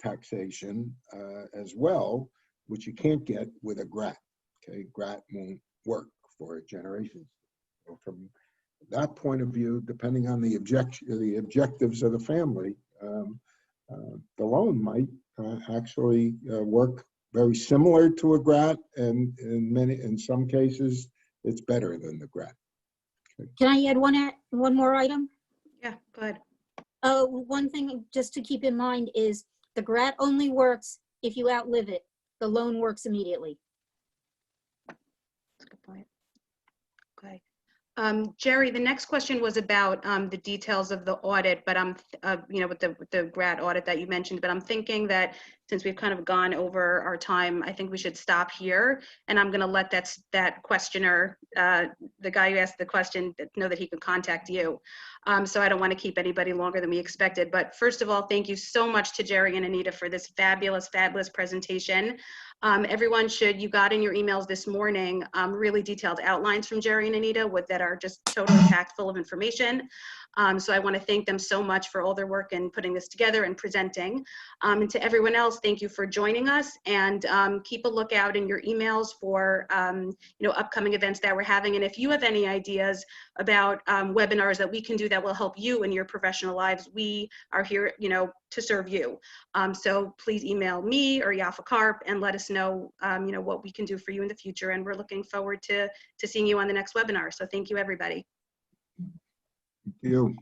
taxation as well, which you can't get with a GRAT. Okay, GRAT won't work for generations. So from that point of view, depending on the objectives of the family, the loan might actually work very similar to a GRAT, and in some cases, it's better than the GRAT. Okay. Can I add one more item? Yeah, go ahead. One thing just to keep in mind is the GRAT only works if you outlive it. The loan works immediately. That's a good point. Okay. Jerry, the next question was about the details of the audit, but I'm, with the GRAT audit that you mentioned, but I'm thinking that since we've kind of gone over our time, I think we should stop here. And I'm going to let that questioner, the guy who asked the question, know that he could contact you. So I don't want to keep anybody longer than we expected. But first of all, thank you so much to Jerry and Anita for this fabulous, fabulous presentation. Everyone you got in your emails this morning, really detailed outlines from Jerry and Anita that are just totally packed full of information. So I want to thank them so much for all their work in putting this together and presenting. And to everyone else, thank you for joining us, and keep a lookout in your emails for upcoming events that we're having. And if you have any ideas about webinars that we can do that will help you in your professional lives, we are here to serve you. So please email me or Yafa Karp and let us know what we can do for you in the future. And we're looking forward to seeing you on the next webinar. So thank you, everybody. Thank you.